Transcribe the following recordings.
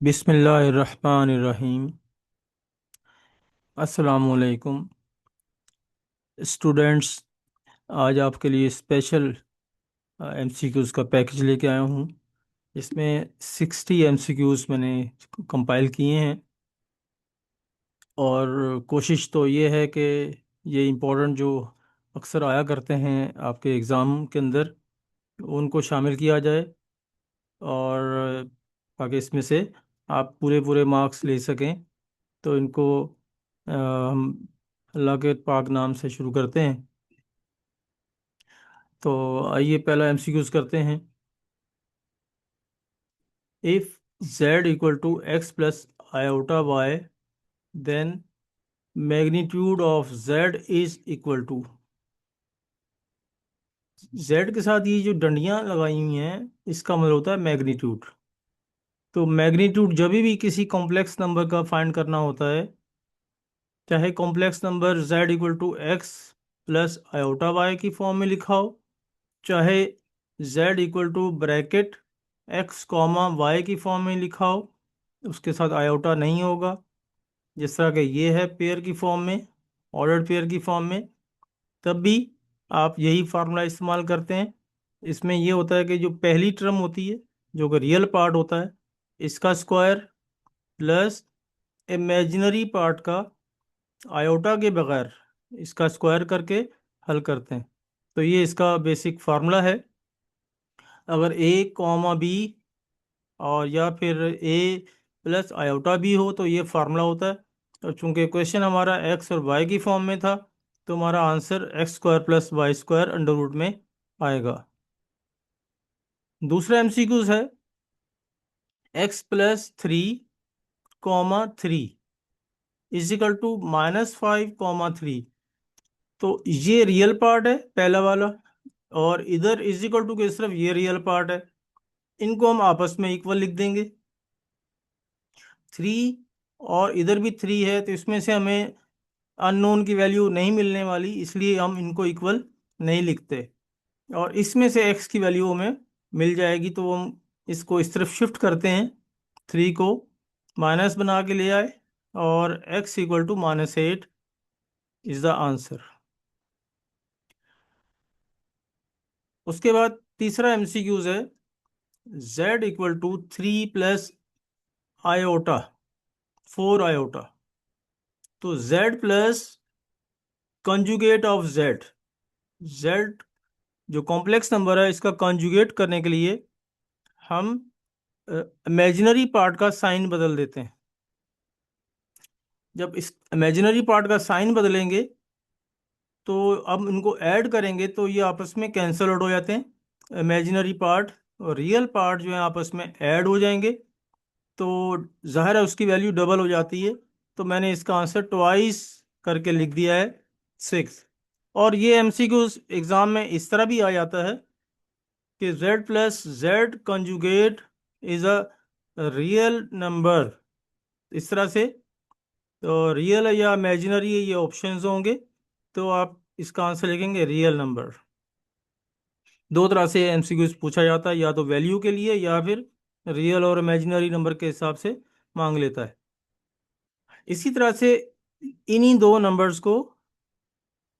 बिस्मिल्लाहिर्रहमानिर्रहीम। अस्सलामुअलैकुम स्टूडेंट्स। आज आपके लिए स्पेशल एमसीक्यूज़ का पैकेज लेके आया हूँ। इसमें 60 एमसीक्यूज़ मैंने कंपाइल किए हैं और कोशिश तो ये है कि ये इम्पोर्टेंट जो अक्सर आया करते हैं आपके एग्ज़ाम के अंदर उनको शामिल किया जाए और ताकि इसमें से आप पूरे पूरे मार्क्स ले सकें। तो इनको हम अल्लाह के पाक नाम से शुरू करते हैं। तो आइए पहला एमसीक्यूज करते हैं। If z equal to x plus iota y then magnitude of z is equal to. z के साथ ये जो डंडियां लगाई हुई हैं इसका मतलब होता है मैग्नीट्यूड। तो मैग्नीट्यूड जब भी किसी कॉम्प्लेक्स नंबर का फाइंड करना होता है, चाहे complex number z equal to x plus iota y की फॉर्म में लिखा हो, चाहे z equal to bracket x comma y की फॉर्म में लिखा हो, उसके साथ आयोटा नहीं होगा। जिस तरह के ये है पेयर की फॉर्म में, ऑर्डर्ड पेयर की फॉर्म में, तब भी आप यही फार्मूला इस्तेमाल करते हैं। इसमें ये होता है कि जो पहली टर्म होती है, जो कि रियल पार्ट होता है, इसका स्क्वायर प्लस इमेजिनरी पार्ट का आयोटा के बगैर इसका स्क्वायर करके हल करते हैं। तो ये इसका बेसिक फार्मूला है। अगर ए कॉमा बी और या फिर ए प्लस आयोटा बी हो तो ये फार्मूला होता है। और चूंकि क्वेश्चन हमारा एक्स और वाई की फॉर्म में था, तो हमारा answer x square plus y square under root में आएगा। दूसरा एमसीक्यूज है x plus three comma three is equal to -5 comma 3। तो ये रियल पार्ट है पहला वाला, और इधर इजिकल टू के सिर्फ ये रियल पार्ट है। इनको हम आपस में इक्वल लिख देंगे। थ्री और इधर भी थ्री है, तो इसमें से हमें अननोन की वैल्यू नहीं मिलने वाली, इसलिए हम इनको इक्वल नहीं लिखते। और इसमें से x की वैल्यू हमें मिल जाएगी, तो हम इसको इस तरफ शिफ्ट करते हैं। थ्री को माइनस बना के ले आए और x equal to -8 is the answer. उसके बाद तीसरा एमसीक्यूज है z equal to 3 plus iota 4 iota. तो z plus conjugate of z जो कॉम्प्लेक्स नंबर है इसका कंजुगेट करने के लिए हम इमेजिनरी पार्ट का साइन बदल देते हैं। जब इस इमेजिनरी पार्ट का साइन बदलेंगे तो अब इनको ऐड करेंगे तो ये आपस में कैंसल आउट हो जाते हैं। इमेजिनरी पार्ट और रियल पार्ट जो है आपस में ऐड हो जाएंगे, तो ज़ाहिर है उसकी वैल्यू डबल हो जाती है। तो मैंने इसका आंसर ट्वाइस करके लिख दिया है 6। और ये एमसीक्यू एग्ज़ाम में इस तरह भी आ जाता है कि z plus Z conjugate is a real number, इस तरह से। तो रियल है या इमेजिनरी है ये ऑप्शंस होंगे, तो आप इसका आंसर लिखेंगे रियल नंबर। दो तरह से एमसीक्यूज पूछा जाता है, या तो वैल्यू के लिए या फिर रियल और इमेजिनरी नंबर के हिसाब से मांग लेता है। इसी तरह से इन्हीं दो नंबर्स को,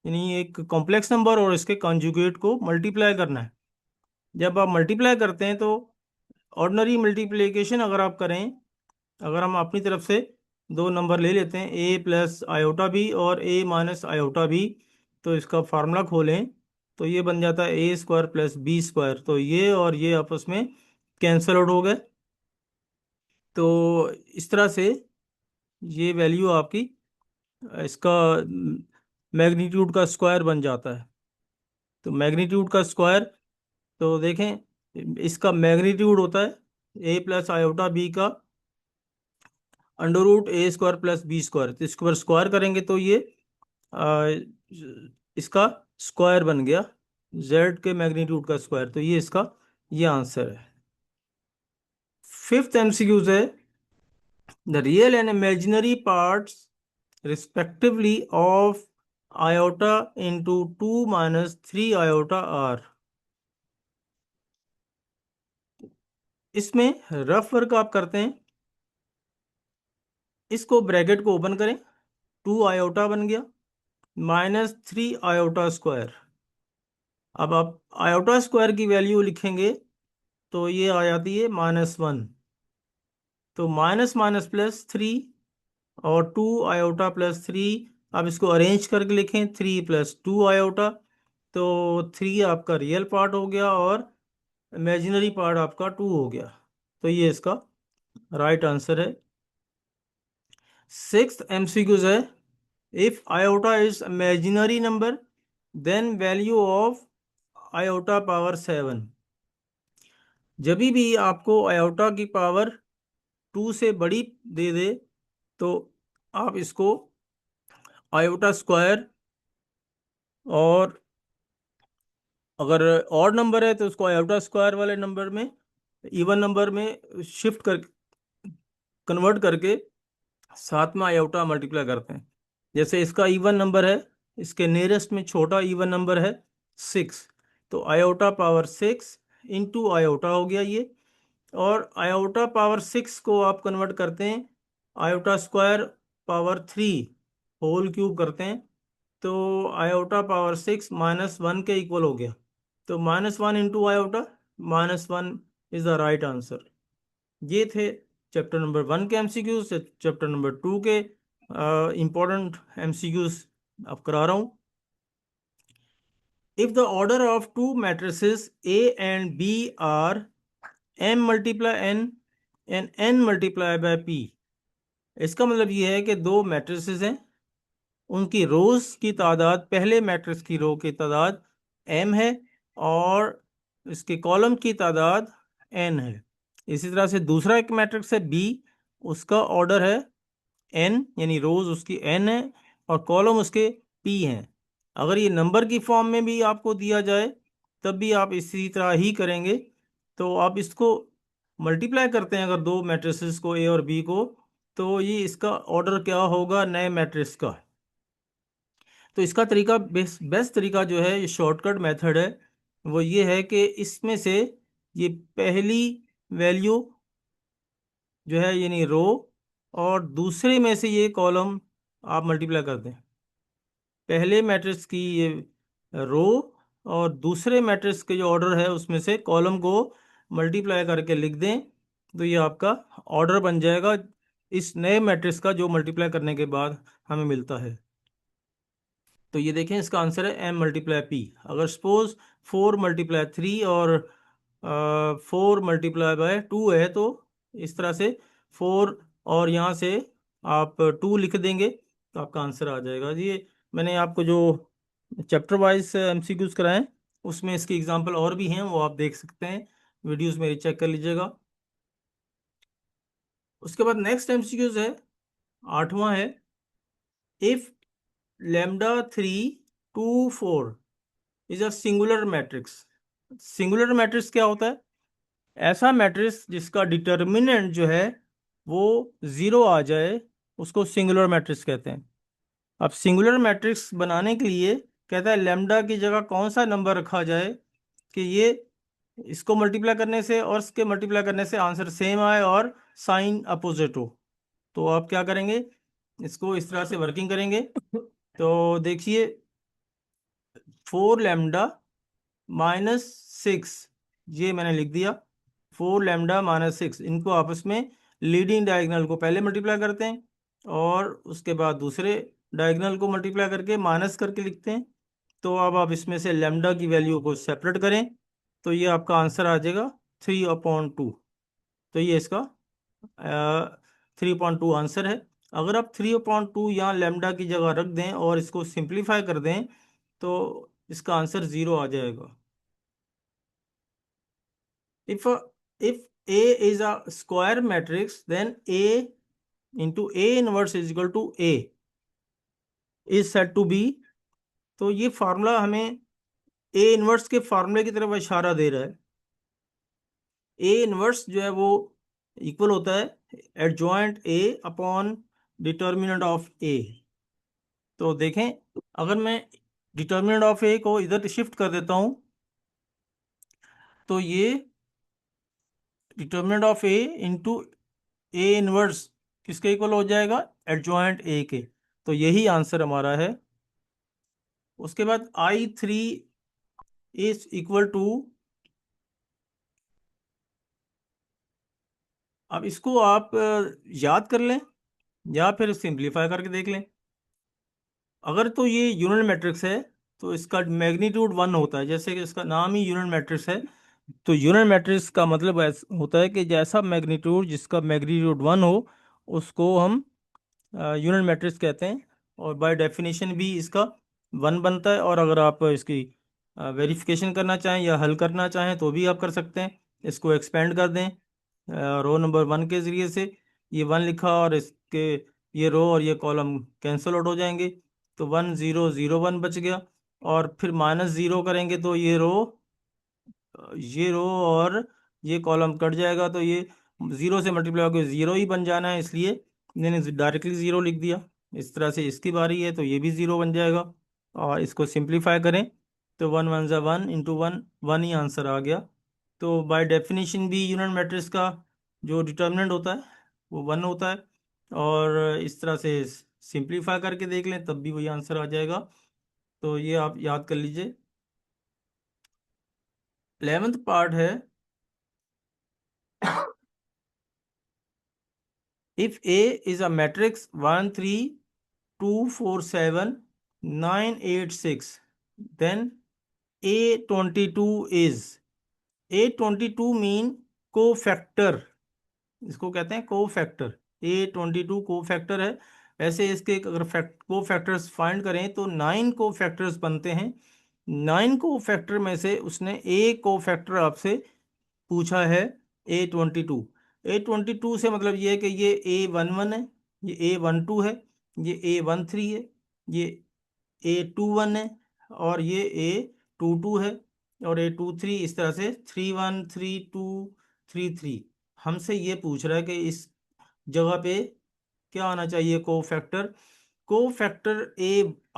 यानी एक कॉम्प्लेक्स नंबर और इसके कॉन्जुगेट को मल्टीप्लाई करना है। जब आप मल्टीप्लाई करते हैं तो ऑर्डिनरी मल्टीप्लिकेशन अगर आप करें, अगर हम अपनी तरफ से दो नंबर ले लेते हैं ए प्लस आयोटा बी और ए माइनस आयोटा बी, तो इसका फार्मूला खोलें तो ये बन जाता है ए स्क्वायर प्लस बी स्क्वायर। तो ये और ये आपस में कैंसल आउट हो गए। तो इस तरह से ये वैल्यू आपकी इसका मैग्नीट्यूड का स्क्वायर बन जाता है। तो मैग्नीट्यूड का स्क्वायर, तो देखें इसका मैग्नीट्यूड होता है ए प्लस आयोटा बी का अंडर रूट ए स्क्वायर प्लस बी स्क्वायर। तो इसके ऊपर स्क्वायर करेंगे तो ये आ, इसका स्क्वायर बन गया, जेड के मैग्नीट्यूड का स्क्वायर। तो ये इसका ये आंसर है। फिफ्थ एमसीक्यूज है the real and imaginary parts respectively of iota into 2 - 3 iota are. इसमें रफ वर्क आप करते हैं इसको ब्रैकेट को ओपन करें, 2 आयोटा बन गया, -3 आयोटा स्क्वायर। अब आप आयोटा स्क्वायर की वैल्यू लिखेंगे तो ये आ जाती है -1। तो माइनस माइनस +3 और 2 आयोटा +3। आप इसको अरेंज करके लिखें, 3 + 2 आयोटा। तो 3 आपका रियल पार्ट हो गया और इमेजिनरी पार्ट आपका 2 हो गया। तो ये इसका राइट आंसर है। सिक्स्थ एमसीक्यूज है, if iota is imaginary number then value of iota power 7। जब भी आपको आयोटा की पावर 2 से बड़ी दे दे तो आप इसको आयोटा स्क्वायर, और अगर ऑड नंबर है तो उसको आयोटा स्क्वायर वाले नंबर में, इवन नंबर में शिफ्ट कर कन्वर्ट करके साथ में आयोटा मल्टीप्लाई करते हैं। जैसे इसका इवन नंबर है, इसके नियरेस्ट में छोटा इवन नंबर है 6, तो आयोटा पावर 6 इंटू आयोटा हो गया ये। और आयोटा पावर 6 को आप कन्वर्ट करते हैं iota square power 3 whole cube करते हैं, तो आयोटा पावर 6 -1 के इक्वल हो गया। तो -1 into iota, -1 is the right answer. ये थे चैप्टर नंबर 1 के एमसीक्यूज। चैप्टर नंबर 2 के इंपॉर्टेंट एमसीक्यूज अब करा रहा हूँ। If the order of two matrices A and B are m × n and n × p, इसका मतलब ये है कि दो मैट्रिसेस हैं, उनकी रोज की तादाद, पहले मैट्रिक्स की रो की तादाद m है और इसके कॉलम की तादाद n है। इसी तरह से दूसरा एक मैट्रिक्स है b, उसका ऑर्डर है n, यानी रोज उसकी n है और कॉलम उसके p हैं। अगर ये नंबर की फॉर्म में भी आपको दिया जाए तब भी आप इसी तरह ही करेंगे। तो आप इसको मल्टीप्लाई करते हैं अगर दो मैट्रिसेस को a और b को, तो ये इसका ऑर्डर क्या होगा नए मैट्रिक्स का। तो इसका तरीका, बेस्ट तरीका जो है, ये शॉर्टकट मेथड है, वो ये है कि इसमें से ये पहली वैल्यू जो है यानी रो और दूसरे में से ये कॉलम आप मल्टीप्लाई कर दें। पहले मैट्रिक्स की ये रो और दूसरे मैट्रिक्स के जो ऑर्डर है उसमें से कॉलम को मल्टीप्लाई करके लिख दें, तो ये आपका ऑर्डर बन जाएगा इस नए मैट्रिक्स का जो मल्टीप्लाई करने के बाद हमें मिलता है। तो ये देखें, इसका आंसर है m × p। अगर सपोज 4 × 3 और 4 × 2 है तो इस तरह से 4 और यहाँ से आप 2 लिख देंगे तो आपका आंसर आ जाएगा। ये मैंने आपको जो चैप्टर वाइज एमसीक्यूज कराए हैं उसमें इसके एग्जांपल और भी हैं, वो आप देख सकते हैं, वीडियोस मेरी चेक कर लीजिएगा। उसके बाद नेक्स्ट एमसीक्यूज है, 8वां है, if λ3 2 4 is a singular matrix. Singular matrix क्या होता है? ऐसा मैट्रिक्स जिसका डिटर्मिनेंट जो है वो 0 आ जाए उसको सिंगुलर मैट्रिक्स कहते हैं। अब सिंगुलर मैट्रिक्स बनाने के लिए कहता है लैम्डा की जगह कौन सा नंबर रखा जाए कि ये इसको मल्टीप्लाई करने से और इसके मल्टीप्लाई करने से आंसर सेम आए और साइन अपोजिट हो। तो आप क्या करेंगे, इसको इस तरह से वर्किंग करेंगे। तो देखिए, 4λ - 6 ये मैंने लिख दिया। 4λ - 6 इनको आपस में लीडिंग डायगोनल को पहले मल्टीप्लाई करते हैं और उसके बाद दूसरे डायगोनल को मल्टीप्लाई करके माइनस करके लिखते हैं। तो अब आप इसमें से लैम्डा की वैल्यू को सेपरेट करें तो ये आपका आंसर आ जाएगा 3/2। तो ये इसका 3/2 आंसर है। अगर आप 3/2 यहाँ लैम्डा की जगह रख दें और इसको सिंप्लीफाई कर दें तो इसका आंसर 0 आ जाएगा। if a, if A is a square matrix then A into A inverse is equal to A is said to be, तो ये फार्मूला हमें A इनवर्स के फार्मूले की तरफ इशारा दे रहा है। A इनवर्स जो है वो इक्वल होता है adjoint A upon determinant of A। तो देखें, अगर मैं डिटर्मिनेंट ऑफ A को इधर शिफ्ट कर देता हूं तो ये determinant of A into A inverse किसके इक्वल हो जाएगा, एडजॉइंट ए के। तो यही आंसर हमारा है। उसके बाद I3 इज इक्वल टू, अब इसको आप याद कर लें या फिर सिंप्लीफाई करके देख लें। अगर तो ये यूनिट मैट्रिक्स है तो इसका मैग्नीट्यूड 1 होता है, जैसे कि इसका नाम ही यूनिट मैट्रिक्स है। तो यूनिट मैट्रिक्स का मतलब होता है कि जैसा मैग्नीट्यूड, जिसका मैग्नीट्यूड 1 हो, उसको हम यूनिट मैट्रिक्स कहते हैं। और बाय डेफिनेशन भी इसका 1 बनता है। और अगर आप इसकी वेरिफिकेशन करना चाहें या हल करना चाहें तो भी आप कर सकते हैं। इसको एक्सपेंड कर दें रो नंबर 1 के ज़रिए से, ये 1 लिखा और इसके ये रो और ये कॉलम कैंसल आउट हो जाएंगे। तो 1 0 0 1 बच गया। और फिर -0 करेंगे तो ये रो और ये कॉलम कट जाएगा। तो ये 0 से मल्टीप्लाई होकर 0 ही बन जाना है, इसलिए मैंने डायरेक्टली 0 लिख दिया। इस तरह से इसकी बारी है तो ये भी 0 बन जाएगा। और इसको सिंप्लीफाई करें तो 1 1 ज़ा 1 इंटू 1, 1 ही आंसर आ गया। तो बाय डेफिनेशन भी यूनिट मैट्रिक्स का जो डिटर्मिनेंट होता है वो 1 होता है। और इस तरह से सिंप्लीफाई करके देख लें तब भी वही आंसर आ जाएगा। तो ये आप याद कर लीजिए। 11th पार्ट है, if A is a matrix 1 3 2 4 7 9 8 6, then A22 is, A22 mean cofactor, इसको कहते हैं कोफैक्टर। A22 कोफैक्टर है। ऐसे इसके अगर कोफैक्टर्स फाइंड करें तो 9 कोफैक्टर्स बनते हैं। 9 कोफैक्टर में से उसने एक कोफैक्टर आपसे पूछा है, A22। A22 से मतलब ये है कि ये A11 है, ये A12 है, ये A13 है, ये A21 है, और ये A22 है, और A23, इस तरह से 3 1 3 2 3 3। हमसे ये पूछ रहा है कि इस जगह पे क्या आना चाहिए, कोफैक्टर। कोफैक्टर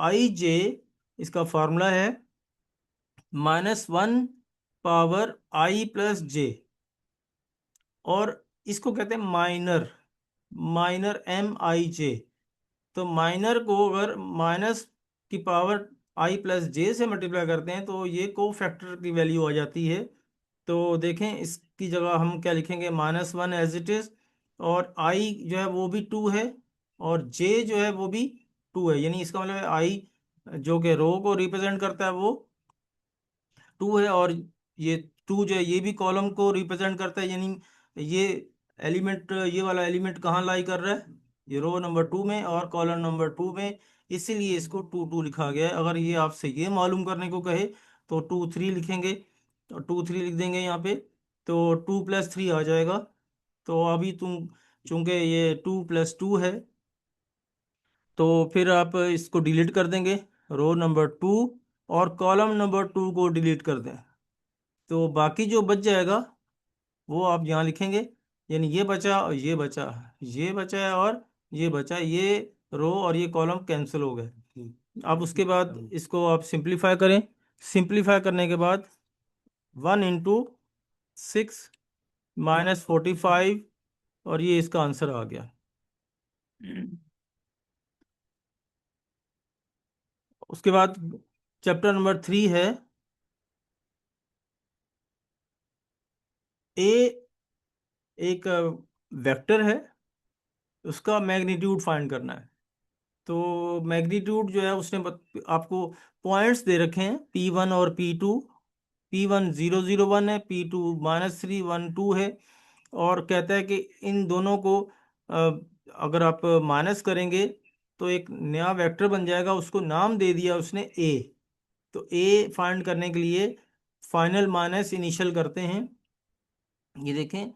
Aij, इसका फार्मूला है -1 पावर I+J। और इसको कहते हैं माइनर, MIJ। तो माइनर को अगर माइनस की पावर I+J से मल्टीप्लाई करते हैं तो ये को फैक्टर की वैल्यू आ जाती है। तो देखें इसकी जगह हम क्या लिखेंगे, -1 एज इट इज़, और I जो है वो भी 2 है, और J जो है वो भी 2 है। यानी इसका मतलब है I जो कि रो को रिप्रेजेंट करता है वो 2 है, और ये 2 जो है ये भी कॉलम को रिप्रेजेंट करता है। यानी ये एलिमेंट, ये वाला एलिमेंट कहाँ लाई कर रहा है, ये रो नंबर 2 में और कॉलम नंबर 2 में, इसीलिए इसको 2 2 लिखा गया है। अगर ये आपसे ये मालूम करने को कहे तो 2 3 लिखेंगे, और 2 3 लिख देंगे यहाँ पे, तो 2 + 3 आ जाएगा। तो अभी तुम चूंकि ये 2 + 2 है तो फिर आप इसको डिलीट कर देंगे, रो नंबर 2 और कॉलम नंबर 2 को डिलीट कर दें। तो बाकी जो बच जाएगा वो आप यहाँ लिखेंगे। यानी ये बचा और ये बचा, ये बचा है और ये बचा, ये रो और ये कॉलम कैंसिल हो गए। अब उसके बाद इसको आप सिंप्लीफाई करें। सिंप्लीफाई करने के बाद 1 × 6 -45, और ये इसका आंसर आ गया। उसके बाद चैप्टर नंबर 3 है, ए एक वेक्टर है, उसका मैग्नीट्यूड फाइंड करना है। तो मैग्नीट्यूड जो है उसने आपको पॉइंट्स दे रखे हैं, P1 और P2। P1 0 0 1 है, P2 -3 1 2 है। और कहता है कि इन दोनों को अगर आप माइनस करेंगे तो एक नया वेक्टर बन जाएगा, उसको नाम दे दिया उसने A। तो A फाइंड करने के लिए फाइनल माइनस इनिशियल करते हैं। ये देखें,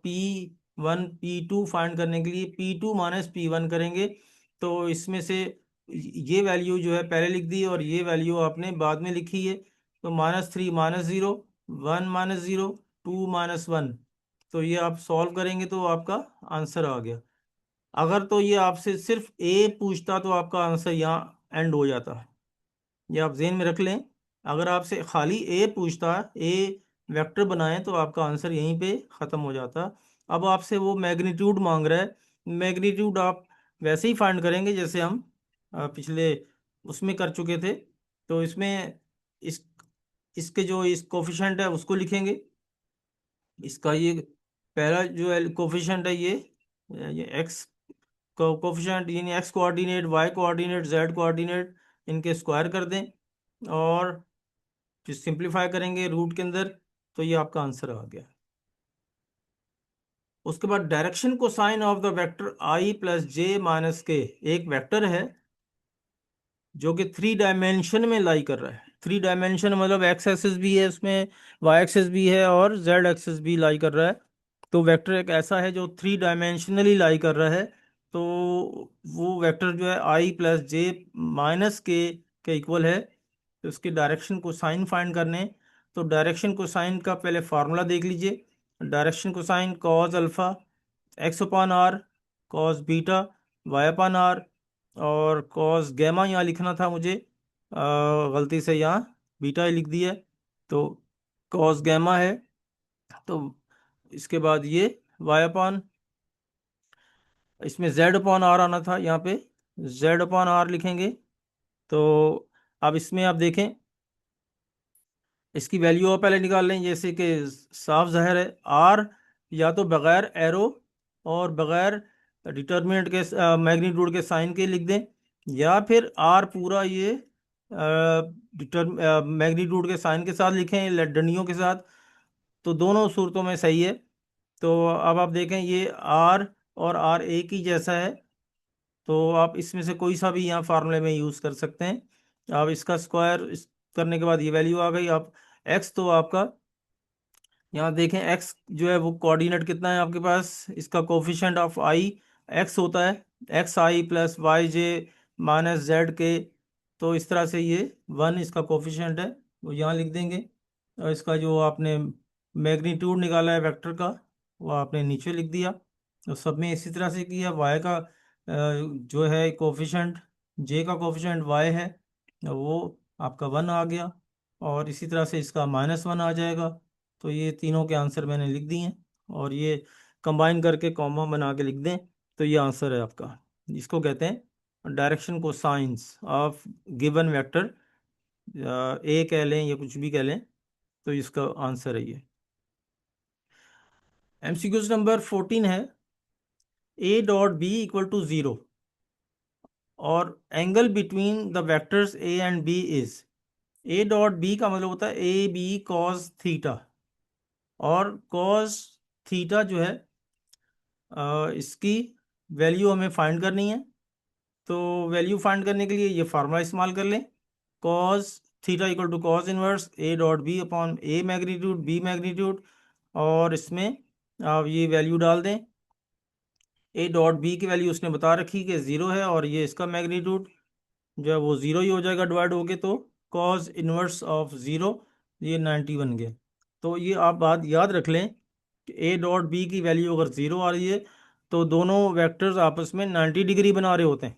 P1 P2 फाइंड करने के लिए P2 - P1 करेंगे। तो इसमें से ये वैल्यू जो है पहले लिख दी और ये वैल्यू आपने बाद में लिखी है। तो -3 -0 1 -0 2 -1। तो ये आप सॉल्व करेंगे तो आपका आंसर आ गया। अगर तो ये आपसे सिर्फ ए पूछता तो आपका आंसर यहाँ एंड हो जाता। ये आप जेहन में रख लें। अगर आपसे खाली ए पूछता, ए वेक्टर बनाएं, तो आपका आंसर यहीं पे ख़त्म हो जाता। अब आपसे वो मैग्नीट्यूड मांग रहा है। मैग्नीट्यूड आप वैसे ही फाइंड करेंगे जैसे हम पिछले उसमें कर चुके थे। तो इसमें इस इसके जो इस कोफिशिएंट है उसको लिखेंगे। इसका ये पहला जो है कोफिशिएंट है, ये एक्स कोफिशिएंट, यानी x coordinate, y coordinate, z coordinate, इनके स्क्वायर कर दें और फिर सिंप्लीफाई करेंगे रूट के अंदर। तो ये आपका आंसर आ गया। उसके बाद direction cosine of the vector I plus J minus के, एक वेक्टर है जो कि 3 डायमेंशन में लाई कर रहा है। 3 डायमेंशन मतलब एक्स एक्सिस भी है उसमें, वाई एक्सिस भी है और जेड एक्सिस भी लाई कर रहा है। तो वेक्टर एक ऐसा है जो 3 डायमेंशनली लाई कर रहा है। तो वो वेक्टर जो है आई प्लस जे माइनस के इक्वल है। तो उसके डायरेक्शन को साइन फाइंड करने। तो डायरेक्शन को साइन का पहले फार्मूला देख लीजिए। Direction cosine cos alpha x upon r, cos beta y upon r, और कॉस गैमा यहाँ लिखना था मुझे, गलती से यहाँ बीटा ही लिख दिया है। तो कॉस गैमा है। तो इसके बाद ये वाई अपान, इसमें जेड अपॉन आर आना था, यहाँ पे जेड अपॉन आर लिखेंगे। तो अब इसमें आप देखें, इसकी वैल्यू आप पहले निकाल लें। जैसे कि साफ जाहिर है आर या तो बगैर एरो और बगैर डिटर्मिनेंट के मैग्नीट्यूड के साइन के लिख दें, या फिर आर पूरा ये डिटर मैग्नीट्यूड के साइन के साथ लिखें, लडनियों के साथ। तो दोनों सूरतों में सही है। तो अब आप देखें ये आर और आर एक ही जैसा है। तो आप इसमें से कोई सा भी यहाँ फार्मूले में यूज़ कर सकते हैं। आप इसका स्क्वायर करने के बाद ये वैल्यू आ गई। आप एक्स तो आपका यहाँ देखें, एक्स जो है वो कोऑर्डिनेट कितना है आपके पास, इसका कोफिशिएंट ऑफ आई एक्स होता है, एक्स आई प्लस वाई जे माइनस जेड के। तो इस तरह से ये 1 इसका कोफिशिएंट है, वो यहाँ लिख देंगे। और इसका जो आपने मैग्नीट्यूड निकाला है वेक्टर का, वो आपने नीचे लिख दिया। तो सब में इसी तरह से किया। वाई का जो है कोफिशिएंट, जे का कोफिशिएंट वाई है, वो आपका 1 आ गया। और इसी तरह से इसका -1 आ जाएगा। तो ये तीनों के आंसर मैंने लिख दिए हैं। और ये कंबाइन करके कॉमा बना के लिख दें तो ये आंसर है आपका। इसको कहते हैं डायरेक्शन को साइंस ऑफ गिवन वेक्टर, ए कह लें या कुछ भी कह लें। तो इसका आंसर है ये। एमसीक्यूज नंबर 14 है, A dot B equal to 0 और angle between the vectors A and B is. A dot B का मतलब होता है ए बी कॉस थीटा, और कॉस थीटा जो है इसकी वैल्यू हमें फाइंड करनी है। तो वैल्यू फाइंड करने के लिए ये फार्मूला इस्तेमाल कर लें, cos theta equal to cos inverse A dot B upon A magnitude B magnitude. और इसमें आप ये वैल्यू डाल दें। ए डॉट बी की वैल्यू उसने बता रखी कि 0 है, और ये इसका मैग्नीट्यूड जो है वो 0 ही हो जाएगा डिवाइड होके। तो कॉस इनवर्स ऑफ 0 ये 90 बन गया। तो ये आप बात याद रख लें कि ए डॉट बी की वैल्यू अगर 0 आ रही है तो दोनों वेक्टर्स आपस में 90 डिग्री बना रहे होते हैं।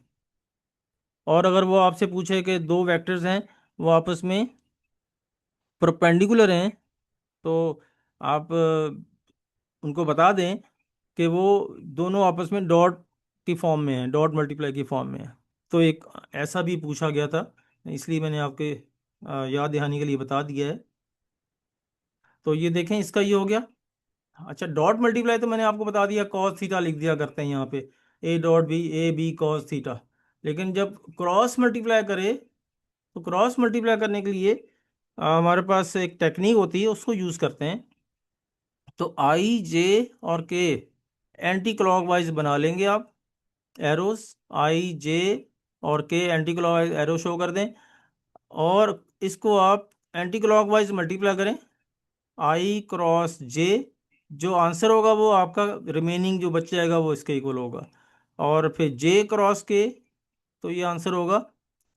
और अगर वो आपसे पूछे कि दो वेक्टर्स हैं वो आपस में परपेंडिकुलर हैं, तो आप उनको बता दें कि वो दोनों आपस में डॉट की फॉर्म में है, डॉट मल्टीप्लाई की फॉर्म में है। तो एक ऐसा भी पूछा गया था, इसलिए मैंने आपके याद दहानी के लिए बता दिया है। तो ये देखें, इसका ये हो गया। अच्छा, डॉट मल्टीप्लाई तो मैंने आपको बता दिया, कॉस थीटा लिख दिया करते हैं यहाँ पे, A dot B A B cos theta. लेकिन जब क्रॉस मल्टीप्लाई करे तो क्रॉस मल्टीप्लाई करने के लिए हमारे पास एक टेक्निक होती है, उसको यूज़ करते हैं। तो आई जे और के एंटी क्लॉकवाइज बना लेंगे आप एरोस, आई जे और के एंटी क्लॉकवाइज एरो शो कर दें। और इसको आप एंटी क्लॉकवाइज मल्टीप्लाई करें, आई क्रॉस जे। जो आंसर होगा वो आपका रिमेनिंग जो बच जाएगा वो इसके इक्वल होगा। और फिर जे क्रॉस के, तो ये आंसर होगा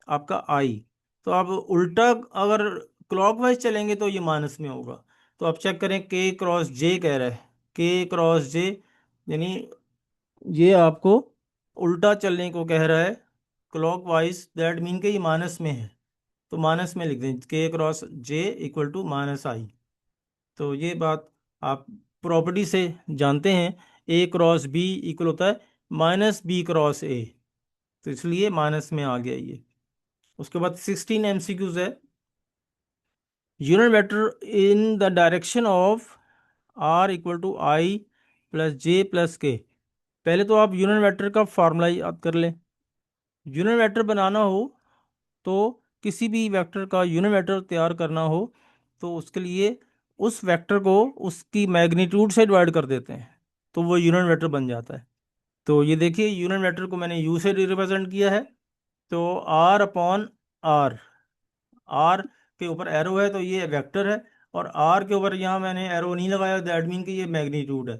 आपका आई। तो आप उल्टा अगर क्लॉकवाइज चलेंगे तो ये माइनस में होगा। तो आप चेक करें, के क्रॉस जे कह रहा है, के क्रॉस जे, यानी ये आपको उल्टा चलने को कह रहा है क्लॉकवाइज, दैट मीन के ये माइनस में है। तो माइनस में लिख दें, K cross J equal to minus I. तो ये बात आप प्रॉपर्टी से जानते हैं ए क्रॉस बी इक्वल होता है माइनस बी क्रॉस ए, तो इसलिए माइनस में आ गया ये। उसके बाद 16 एमसीक्यूज है। Unit vector in the direction of r equal to i plus j plus k. पहले तो आप यूनिट वेक्टर का फार्मूला याद कर लें। यूनिट वेक्टर बनाना हो तो किसी भी वेक्टर का यूनिट वेक्टर तैयार करना हो तो उसके लिए उस वेक्टर को उसकी मैग्नीट्यूड से डिवाइड कर देते हैं, तो वो यूनिट वेक्टर बन जाता है। तो ये देखिए यूनिट वेक्टर को मैंने यू से रिप्रेजेंट किया है, तो आर अपॉन आर, आर के ऊपर एरो है तो ये वेक्टर है, और आर के ऊपर यहाँ मैंने एरो नहीं लगाया, दैट मीन कि ये मैग्नीट्यूड है।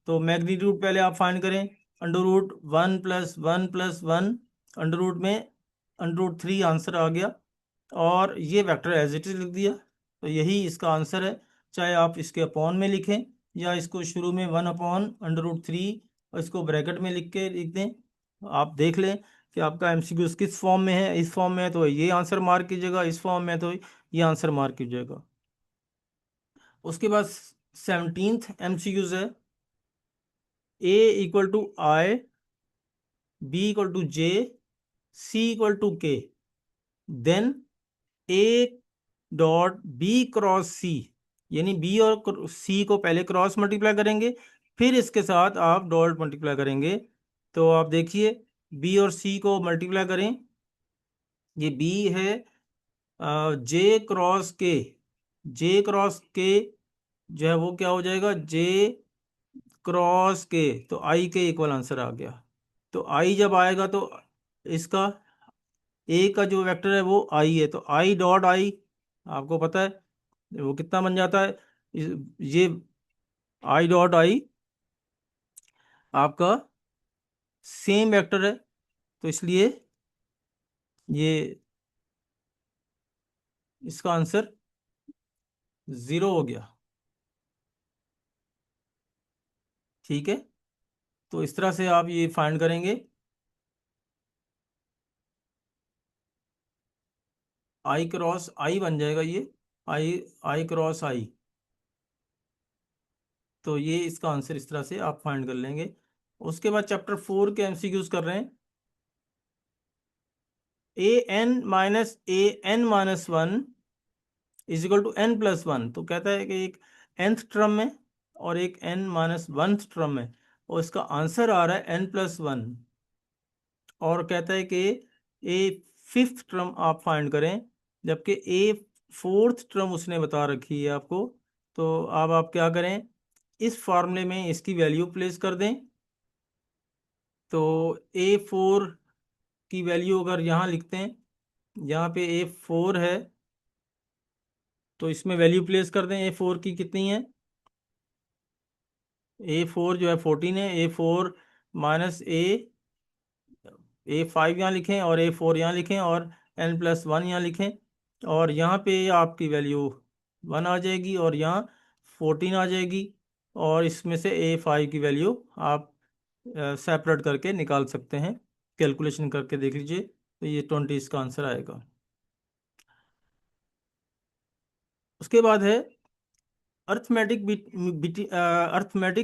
तो मैग्नीट्यूड पहले आप फाइंड करें, अंडर रूट 1 + 1 + 1, अंडर रूट में अंडर रूट 3 आंसर आ गया, और ये वेक्टर एज इट इज लिख दिया, तो यही इसका आंसर है। चाहे आप इसके अपॉन में लिखें या इसको शुरू में 1/√3 और इसको ब्रैकेट में लिख के लिख दें। आप देख लें कि आपका एमसीक्यू किस फॉर्म में है, इस फॉर्म में है तो ये आंसर मार्क कीजिएगा, इस फॉर्म में है तो ये आंसर मार्क कीजिएगा। उसके बाद 17th एमसीक्यूज है, A equal to I, B equal to J, C equal to K, then A dot B cross C, यानी बी और सी को पहले क्रॉस मल्टीप्लाई करेंगे, फिर इसके साथ आप डॉट मल्टीप्लाई करेंगे। तो आप देखिए बी और सी को मल्टीप्लाई करें, ये बी है जे क्रॉस के, जे क्रॉस के जो है वो क्या हो जाएगा, जे क्रॉस के, तो आई के इक्वल आंसर आ गया। तो आई जब आएगा तो इसका ए का जो वेक्टर है वो आई है, तो आई डॉट आई आपको पता है वो कितना बन जाता है, ये आई डॉट आई आपका सेम वेक्टर है, तो इसलिए ये इसका आंसर 0 हो गया। ठीक है, तो इस तरह से आप ये फाइंड करेंगे, आई क्रॉस आई बन जाएगा ये, आई आई क्रॉस आई, तो ये इसका आंसर इस तरह से आप फाइंड कर लेंगे। उसके बाद चैप्टर 4 के एमसीक्यूज कर रहे हैं। a n - 1 is equal to n+1, तो कहता है कि एक nth टर्म में और एक n-1th टर्म में, और इसका आंसर आ रहा है n+1, और कहता है कि ए फिफ्थ टर्म आप फाइंड करें, जबकि ए फोर्थ टर्म उसने बता रखी है आपको। तो अब आप क्या करें, इस फार्मूले में इसकी वैल्यू प्लेस कर दें, तो A4 की वैल्यू अगर यहाँ लिखते हैं, यहाँ पे A4 है तो इसमें वैल्यू प्लेस कर दें, A4 की कितनी है, A4 जो है 14 है, A4 माइनस A5 यहाँ लिखें और A4 यहाँ लिखें और n+1 यहाँ लिखें, और यहाँ पे आपकी वैल्यू 1 आ जाएगी और यहाँ 14 आ जाएगी, और इसमें से A5 की वैल्यू आप सेपरेट करके निकाल सकते हैं, कैलकुलेशन करके देख लीजिए, तो ये 20 इसका आंसर आएगा। उसके बाद है arithmetic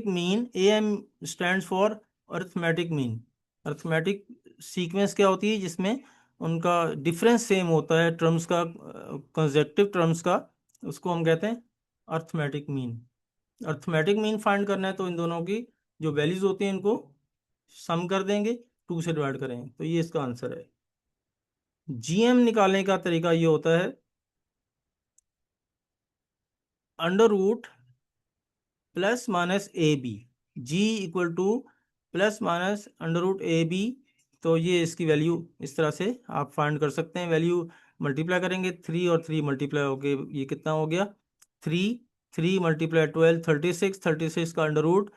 mean, AM stands for arithmetic mean. Arithmetic sequence क्या होती है जिसमें उनका डिफरेंस सेम होता है टर्म्स का, कंसेक्टिव टर्म्स का, उसको हम कहते हैं arithmetic mean. Arithmetic mean find करना है तो इन दोनों की जो वैल्यूज होती हैं इनको सम कर देंगे, 2 से डिवाइड करेंगे, तो ये इसका आंसर है। GM निकालने का तरीका ये होता है, under root plus minus A B, G equal to plus minus under root A B, तो ये इसकी वैल्यू इस तरह से आप फाइंड कर सकते हैं। वैल्यू मल्टीप्लाई करेंगे, 3 और 3 मल्टीप्लाई हो गए, ये कितना हो गया 3, 3 × 12 36, 36 का अंडर रूट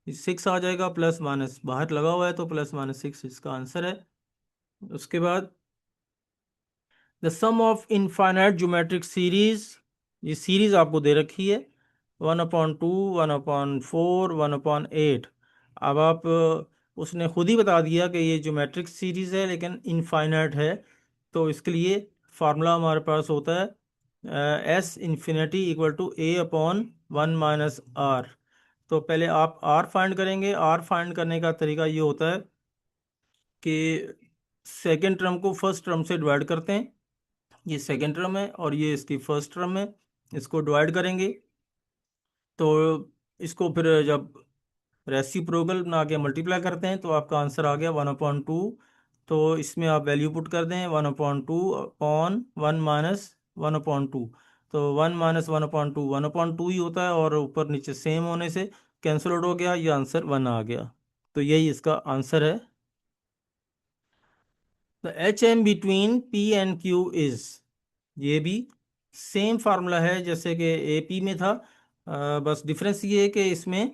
6 आ जाएगा, प्लस माइनस बाहर लगा हुआ है तो +-6 इसका आंसर है। उसके बाद the sum of infinite geometric series, ये सीरीज आपको दे रखी है 1/2, 1/4, 1/8। अब आप उसने खुद ही बता दिया कि ये ज्योमेट्रिक सीरीज है लेकिन इनफाइनाइट है, तो इसके लिए फार्मूला हमारे पास होता है S∞ = A/1 - R। तो पहले आप आर फाइंड करेंगे। आर फाइंड करने का तरीका ये होता है कि सेकेंड टर्म को फर्स्ट टर्म से डिवाइड करते हैं। ये सेकेंड टर्म है और ये इसकी फर्स्ट टर्म है, इसको डिवाइड करेंगे। तो इसको फिर जब रेसिप्रोकल बना के मल्टीप्लाई करते हैं तो आपका आंसर आ गया 1/2। तो इसमें आप वैल्यू पुट कर दें 1/2 अपॉन 1 - 1/2। तो 1 - 1/2 1/2 ही होता है, और ऊपर नीचे सेम होने से कैंसिल आउट हो गया, ये आंसर 1 आ गया। तो यही इसका आंसर है। The H M between P and Q is, ये भी सेम फार्मूला है जैसे कि ए पी में था। बस डिफरेंस ये है कि इसमें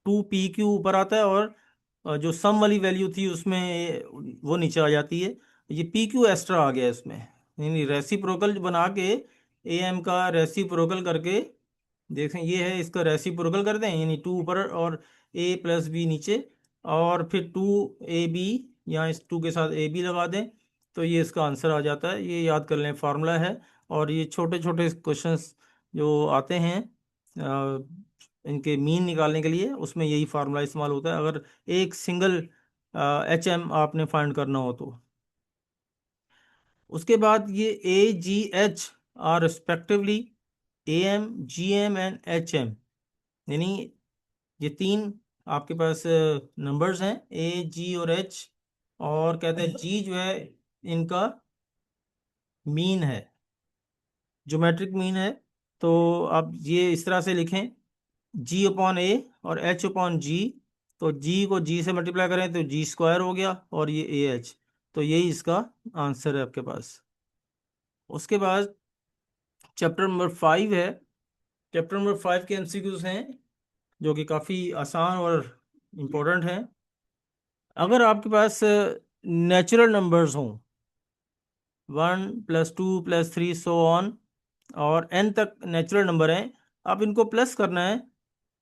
2 PQ ऊपर आता है, और जो सम वाली वैल्यू थी उसमें वो नीचे आ जाती है। ये PQ एक्स्ट्रा आ गया है इसमें, यानी रेसिप्रोकल बना के AM का रेसिप्रोकल करके देखें, ये है इसका रेसिप्रोकल कर दें, यानी 2 ऊपर और A+B नीचे, और फिर 2AB, यहाँ इस 2 के साथ AB लगा दें, तो ये इसका आंसर आ जाता है। ये याद कर लें, फार्मूला है। और ये छोटे छोटे क्वेश्चंस जो आते हैं इनके मीन निकालने के लिए, उसमें यही फार्मूला इस्तेमाल होता है, अगर एक सिंगल HM आपने फाइंड करना हो तो। उसके बाद ये AGH are respectively AM, GM and HM, यानी ये तीन आपके पास नंबर्स हैं, A, G और H। और कहते हैं G जो है इनका मीन है, ज्योमेट्रिक मीन है। तो आप ये इस तरह से लिखें, G/A और H/G। तो G को G से मल्टीप्लाई करें तो G² हो गया, और ये AH। तो यही इसका आंसर है आपके पास। उसके बाद चैप्टर नंबर 5 है। चैप्टर नंबर 5 के MCQs हैं जो कि काफ़ी आसान और इम्पोर्टेंट हैं। अगर आपके पास नेचुरल नंबर्स हों, 1 + 2 + 3 सो ऑन, और n तक नेचुरल नंबर हैं, आप इनको प्लस करना है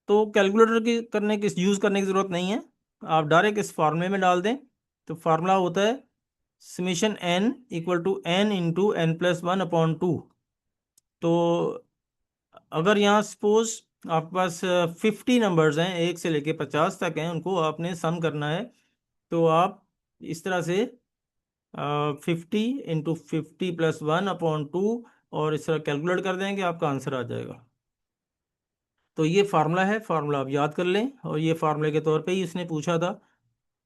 तो कैलकुलेटर की यूज़ करने की ज़रूरत नहीं है। आप डायरेक्ट इस फार्मूले में डाल दें। तो फार्मूला होता है समेशन n = n × n+1/2। तो अगर यहाँ सपोज आपके पास 50 नंबर्स हैं, 1 से लेके 50 तक हैं, उनको आपने सम करना है, तो आप इस तरह से 50 × 50+1/2 और इस तरह कैलकुलेट कर देंगे, आपका आंसर आ जाएगा। तो ये फार्मूला है, फार्मूला आप याद कर लें, और ये फार्मूले के तौर पे ही इसने पूछा था।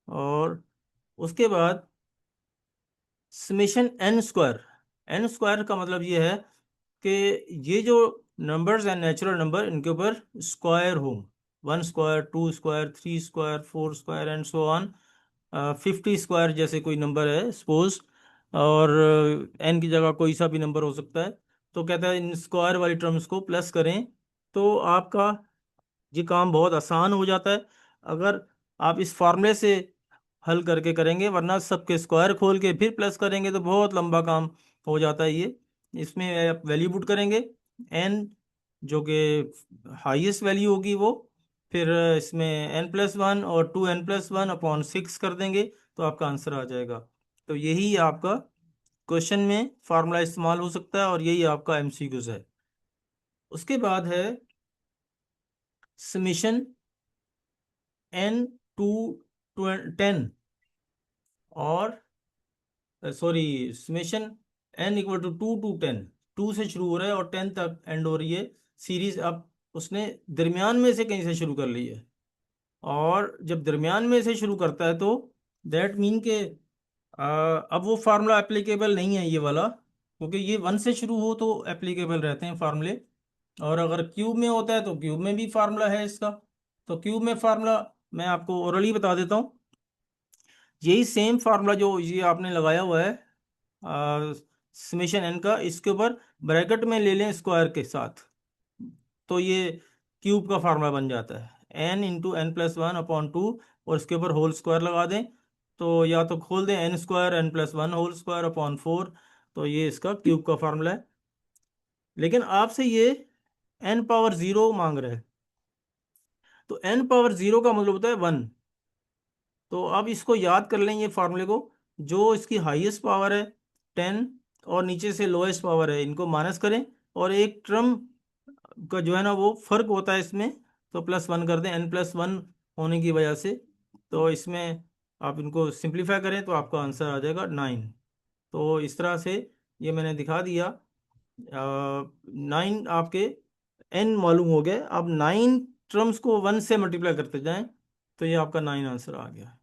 और उसके बाद समेशन n² का मतलब ये है कि ये जो नंबर्स हैं नेचुरल नंबर, इनके ऊपर स्क्वायर हो, 1², 2², 3², 4² एंड सो ऑन। 50² जैसे कोई नंबर है सपोज, और n की जगह कोई सा भी नंबर हो सकता है। तो कहता है इन स्क्वायर वाली टर्म्स को प्लस करें, तो आपका ये काम बहुत आसान हो जाता है अगर आप इस फार्मूले से हल करके करेंगे, वरना सबके स्क्वायर खोल के फिर प्लस करेंगे तो बहुत लंबा काम हो जाता है ये। इसमें आप वैल्यू पुट करेंगे, n जो कि हाईएस्ट वैल्यू होगी वो, फिर इसमें n+1 और 2n+1/6 कर देंगे, तो आपका आंसर आ जाएगा। तो यही आपका क्वेश्चन में फार्मूला इस्तेमाल हो सकता है, और यही आपका MCQs है। उसके बाद है समेशन n to 10, और सॉरी समेशन n = 2 to 10। 2 से शुरू हो रहा है और 10 तक एंड हो रही है सीरीज। अब उसने दरमियान में से कहीं से शुरू कर ली है, और जब दरमियान में से शुरू करता है तो दैट मीन के अब वो फार्मूला एप्लीकेबल नहीं है ये वाला, क्योंकि ये 1 से शुरू हो तो एप्लीकेबल रहते हैं फार्मूले, और अगर क्यूब में होता है तो क्यूब में भी फार्मूला है इसका। तो क्यूब में फार्मूला मैं आपको ओरली बता देता हूँ। यही सेम फार्मूला जो ये आपने लगाया हुआ है समेशन n का, इसके ऊपर ब्रैकेट में ले लें स्क्वायर के साथ, तो ये क्यूब का फार्मूला बन जाता है n × n+1/2, और इसके ऊपर होल स्क्वायर लगा दें। तो या तो खोल दें n² n+1/4, तो ये इसका क्यूब का फार्मूला है। लेकिन आपसे ये n⁻0 मांग रहा है, तो n⁻0 का मतलब होता है 1। तो अब इसको याद कर लें, ये फार्मूले को, जो इसकी हाईएस्ट पावर है 10 और नीचे से लोएस्ट पावर है, इनको माइनस करें, और एक टर्म का जो है ना वो फर्क होता है इसमें, तो +1 कर दें, n+1 होने की वजह से। तो इसमें आप इनको सिंप्लीफाई करें तो आपका आंसर आ जाएगा 9। तो इस तरह से ये मैंने दिखा दिया। 9 आपके n मालूम हो गए। अब 9 टर्म्स को 1 से मल्टीप्लाई करते जाएं तो ये आपका 9 आंसर आ गया।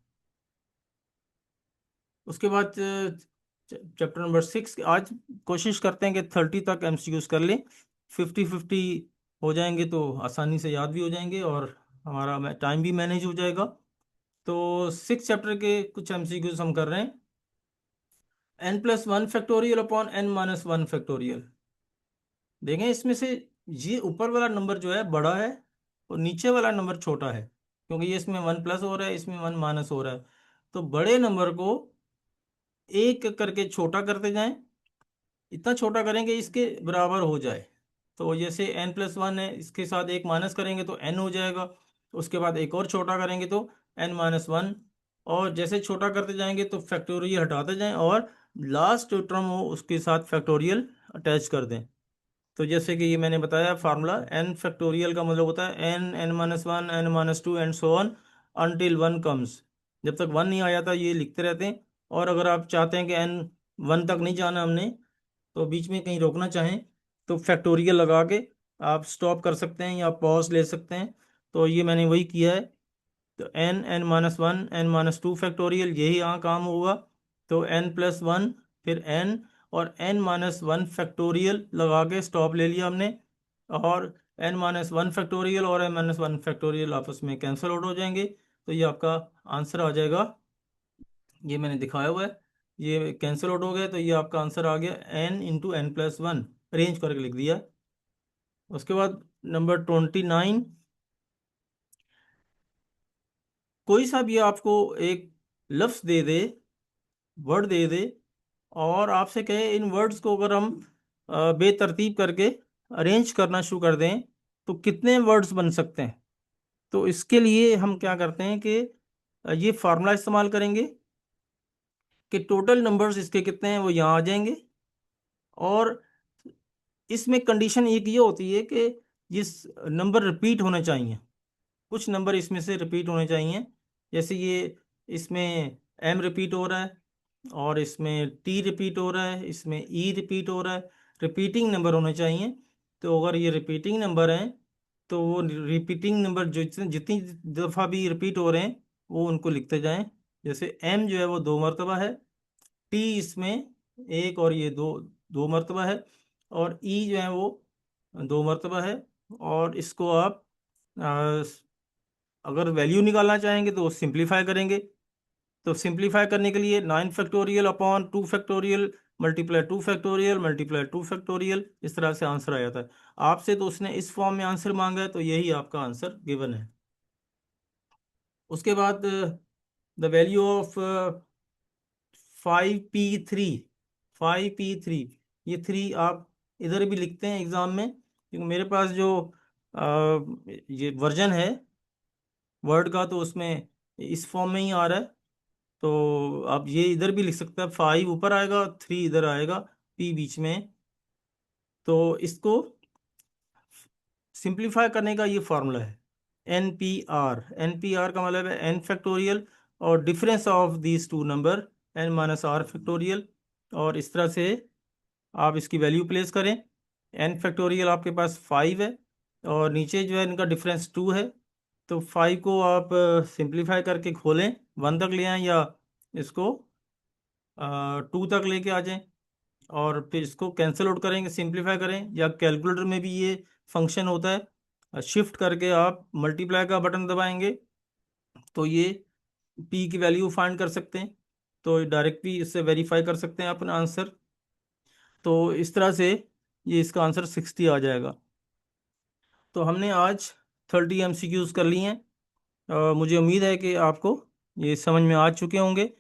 उसके बाद चैप्टर नंबर 6 आज कोशिश करते हैं कि 30 तक एमसीक्यूज कर लें। 50-50 हो जाएंगे तो आसानी से याद भी हो जाएंगे और हमारा टाइम भी मैनेज हो जाएगा। तो 6 चैप्टर के कुछ एमसीक्यूज हम कर रहे हैं। n+1 factorial upon n-1 factorial. देखें इसमें से ये ऊपर वाला नंबर जो है बड़ा है और नीचे वाला नंबर छोटा है, क्योंकि ये इसमें 1+ हो रहा है, इसमें 1- हो रहा है। तो बड़े नंबर को एक करके छोटा करते जाएं, इतना छोटा करेंगे इसके बराबर हो जाए। तो जैसे n+1 है, इसके साथ एक माइनस करेंगे तो n हो जाएगा। उसके बाद एक और छोटा करेंगे तो n-1। और जैसे छोटा करते जाएंगे तो फैक्टोरियल हटाते जाएं और लास्ट जो टर्म हो उसके साथ फैक्टोरियल अटैच कर दें। तो जैसे कि ये मैंने बताया फार्मूला, n फैक्टोरियल का मतलब होता है n, n-1, n-2 and so on until 1 comes. जब तक 1 नहीं आ जाता ये लिखते रहते हैं। और अगर आप चाहते हैं कि n 1 तक नहीं जाना हमने, तो बीच में कहीं रोकना चाहें तो फैक्टोरियल लगा के आप स्टॉप कर सकते हैं या पॉज ले सकते हैं। तो ये मैंने वही किया है। तो n-1 n-2 फैक्टोरियल यही यहाँ काम होगा। तो n+1 फिर n और n-1 फैक्टोरियल लगा के स्टॉप ले लिया हमने। और n-1 फैक्टोरियल और n-1 फैक्टोरियल आपस में कैंसिल आउट हो जाएंगे। तो ये आपका आंसर आ जाएगा। ये मैंने दिखाया हुआ है, ये कैंसिल आउट हो गया तो ये आपका आंसर आ गया n × n+1। अरेंज करके लिख दिया। उसके बाद नंबर 29। कोई सा भी आपको एक लफ्ज़ दे दे, वर्ड दे दे, और आपसे कहे इन वर्ड्स को अगर हम बेतरतीब करके अरेंज करना शुरू कर दें तो कितने वर्ड्स बन सकते हैं। तो इसके लिए हम क्या करते हैं कि ये फार्मूला इस्तेमाल करेंगे कि टोटल नंबर्स इसके कितने हैं वो यहाँ आ जाएंगे। और इसमें कंडीशन एक ये होती है कि ये नंबर रिपीट होने चाहिए। कुछ नंबर इसमें से रिपीट होने चाहिए। जैसे ये इसमें m रिपीट हो रहा है और इसमें t रिपीट हो रहा है, इसमें e रिपीट हो रहा है। रिपीटिंग नंबर होने चाहिए। तो अगर ये रिपीटिंग नंबर हैं तो वो रिपीटिंग नंबर जो जितनी दफ़ा भी रिपीट हो रहे हैं वो उनको लिखते जाएं। जैसे m जो है वो 2 मरतबा है, t इसमें एक और ये दो 2 मरतबा है, और e जो है वो 2 मरतबा है। और इसको आप अगर वैल्यू निकालना चाहेंगे तो सिंप्लीफाई करेंगे। तो सिंप्लीफाई करने के लिए 9 factorial upon 2 factorial multiply 2 factorial multiply 2 factorial, इस तरह से आंसर आ जाता है। आपसे तो उसने इस फॉर्म में आंसर मांगा है तो यही आपका आंसर गिवन है। उसके बाद the value of 5p3। 5p3, ये 3 आप इधर भी लिखते हैं एग्जाम में, क्योंकि मेरे पास जो ये वर्जन है वर्ड का तो उसमें इस फॉर्म में ही आ रहा है। तो आप ये इधर भी लिख सकते हैं, 5 ऊपर आएगा 3 इधर आएगा, p बीच में। तो इसको सिंप्लीफाई करने का ये फार्मूला है NPR। NPR का मतलब है n फैक्टोरियल और difference of these two number n-r factorial. और इस तरह से आप इसकी वैल्यू प्लेस करें। n फैक्टोरियल आपके पास 5 है और नीचे जो है इनका डिफरेंस 2 है। तो 5 को आप सिंप्लीफाई करके खोलें 1 तक ले आएं, या इसको 2 तक लेके आ जाएं और फिर इसको कैंसिल आउट करेंगे, सिंप्लीफाई करें। या कैलकुलेटर में भी ये फंक्शन होता है, शिफ्ट करके आप मल्टीप्लाई का बटन दबाएंगे तो ये p की वैल्यू फाइंड कर सकते हैं। तो डायरेक्ट भी इससे वेरीफाई कर सकते हैं अपना आंसर। तो इस तरह से ये इसका आंसर 60 आ जाएगा। तो हमने आज 30 MCQs कर लिए हैं। मुझे उम्मीद है कि आपको ये समझ में आ चुके होंगे।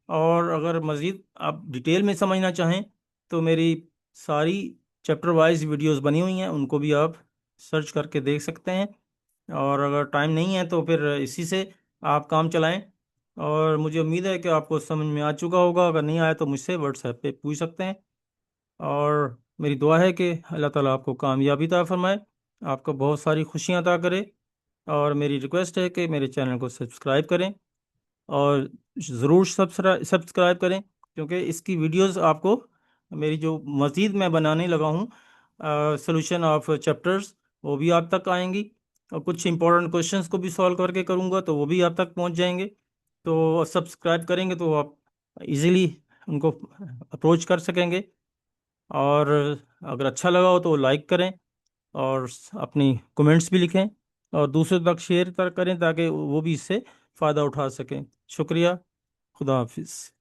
और अगर मज़ीद आप डिटेल में समझना चाहें तो मेरी सारी चैप्टर वाइज वीडियोस बनी हुई हैं, उनको भी आप सर्च करके देख सकते हैं। और अगर टाइम नहीं है तो फिर इसी से आप काम चलाएं। और मुझे उम्मीद है कि आपको समझ में आ चुका होगा। अगर नहीं आया तो मुझसे व्हाट्सएप पे पूछ सकते हैं। और मेरी दुआ है कि अल्लाह ताला आपको कामयाबी अता फरमाए, आपको बहुत सारी खुशियां अता करे। और मेरी रिक्वेस्ट है कि मेरे चैनल को सब्सक्राइब करें और ज़रूर सब्सक्राइब करें, क्योंकि इसकी वीडियोस आपको मेरी जो मज़ीद मैं बनाने लगा हूँ सोल्यूशन ऑफ चैप्टर्स, वो भी आप तक आएंगी। और कुछ इंपॉर्टेंट क्वेश्चंस को भी सॉल्व करके करूँगा तो वो भी आप तक पहुँच जाएंगे। तो सब्सक्राइब करेंगे तो आप इजीली उनको अप्रोच कर सकेंगे। और अगर अच्छा लगा हो तो लाइक करें और अपनी कमेंट्स भी लिखें और दूसरों तक शेयर करें ताकि वो भी इससे फ़ायदा उठा सकें। शुक्रिया। खुदा हाफिज़।